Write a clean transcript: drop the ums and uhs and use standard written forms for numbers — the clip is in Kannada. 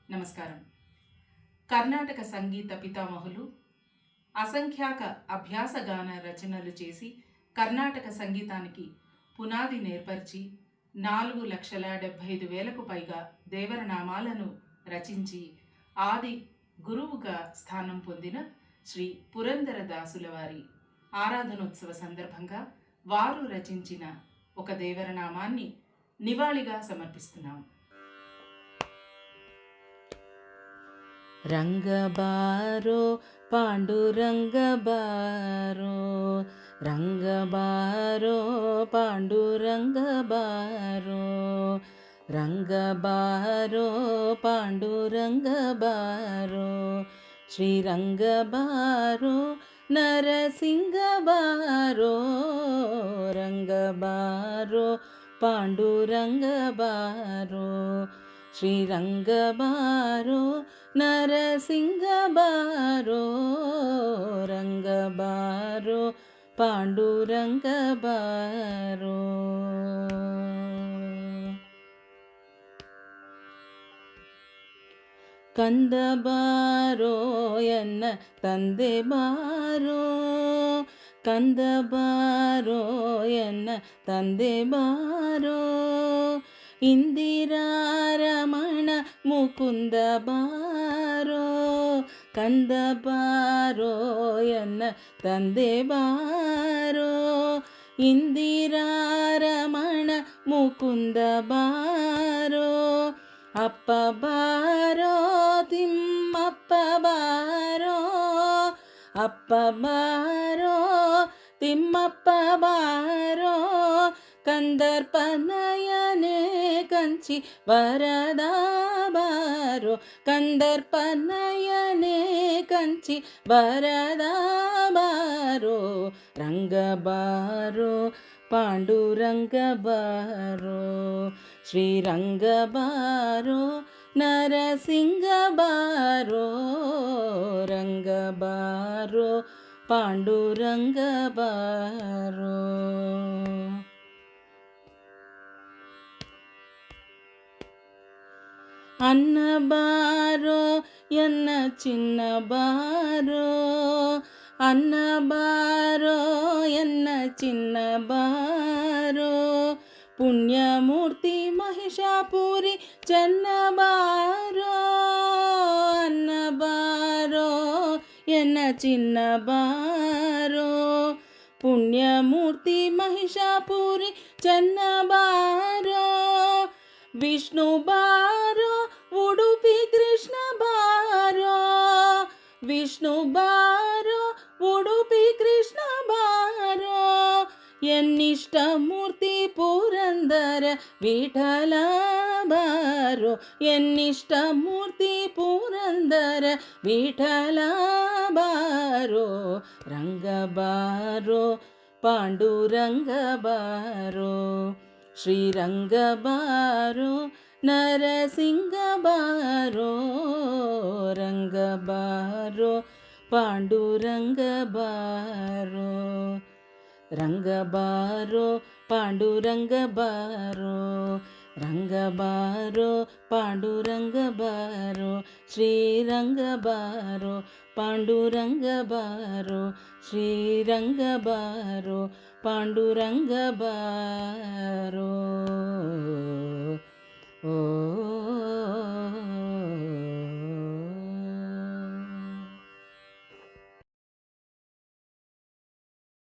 నమస్కారం. కర్ణాటక సంగీత పితామహులు అసంఖ్యాక అభ్యాసగాన రచనలు చేసి కర్ణాటక సంగీతానికి పునాది నేర్పరిచి 4,75,000కు పైగా దేవరనామాలను రచించి ఆది గురువుగా స్థానం పొందిన శ్రీ పురందరదాసుల వారి ఆరాధనోత్సవ సందర్భంగా వారు రచించిన ఒక దేవరనామాన్ని నివాళిగా సమర్పిస్తున్నాం. రంగబారో పాండురంగబారో, రంగబారో పాండురంగబారో, రంగబారో పాండురంగబారో, శ్రీరంగబారో నరసింగబారో, రంగబారో పాండురంగబారో, శ్రీరంగబారో నరసింగబారో, రంగబారో పాండురంగబారో. ಕಂದಬಾರೋ ಎನ್ನ ತಂದೆ ಬಾರೋ, ಕಂದಬಾರೋ ಎನ್ನ ತಂದೆ ಬಾರೋ, ಇಂದಿರಾರಮಣ ಮುಕುಂದ ಬಾರೋ, ಕಂದಬಾರೋ ಎನ್ನ ತಂದೆ ಬಾರೋ, ಇಂದಿರಾರಮಣ ಮುಕುಂದ ಬಾರೋ, ಅಪ್ಪ ಬಾರೋ ತಿಮ್ಮಪ್ಪ ಬಾರೋ, ಅಪ್ಪ ಬಾರೋ ತಿಮ್ಮಪ್ಪ ಬಾರೋ, ಕಂದರ್ಪನಯನೇ ಕಂಚಿ ವರದ ಬಾರೋ, ಕಂದರ್ಪನಯನೇ ಕಂಚಿ ವರದ ಬಾರೋ, ರಂಗಬಾರೋ ಪಾಂಡುರಂಗಬಾರೋ, ಶ್ರೀರಂಗಬಾರೋ ನರಸಿಂಗಬಾರೋ, ರಂಗಬಾರೋ ಪಾಂಡುರಂಗಬಾರೋ. ಅನ್ನ ಬಾರೋ ಎನ್ನ ಚಿನ್ನ ಬಾರೋ, ಅನ್ನ ಬಾರೋ ಎನ್ನ ಚಿನ್ನ ಬಾರೋ, ಪುಣ್ಯಮೂರ್ತಿ ಮಹಿಷಾಪುರಿ ಚೆನ್ನ ಬಾರೋ, ಅನ್ನ ಬಾರೋ ಎನ್ನ ಚಿನ್ನ ಬಾರೋ, ಪುಣ್ಯಮೂರ್ತಿ ಮಹಿಷಾಪುರಿ ಚೆನ್ನ ಬಾರೋ, ವಿಷ್ಣು ಬಾರೋ ಉಡುಪಿ ಕೃಷ್ಣ ಬಾರೋ, ವಿಷ್ಣು ಬಾರೋ ಉಡುಪಿ ಕೃಷ್ಣ ಬಾರೋ, ಎನ್ನಿಷ್ಟ ಮೂರ್ತಿ ಪುರಂದರ ವಿಠಲ ಬಾರೋ, ಎನ್ನಿಷ್ಟ ಮೂರ್ತಿ ಪುರಂದರ ವಿಠಲ ಬಾರೋ, ರಂಗಬಾರೋ ಪಾಂಡುರಂಗಬಾರೋ, ಶ್ರೀರಂಗಬಾರೋ ನರಸಿಂಗಬಾರೋ, ರಂಗಬಾರೋ ಪಾಂಡುರಂಗಬಾರೋ, ರಂಗಬಾರೋ ಪಾಂಡುರಂಗಬಾರೋ, ರಂಗಬಾರೋ ಪಾಂಡುರಂಗಬಾರೋ, ಶ್ರೀರಂಗಬಾರೋ ಪಾಂಡುರಂಗಬಾರೋ, ಶ್ರೀರಂಗಬಾರೋ ಪಾಂಡುರಂಗಬಾರೋ. ಓ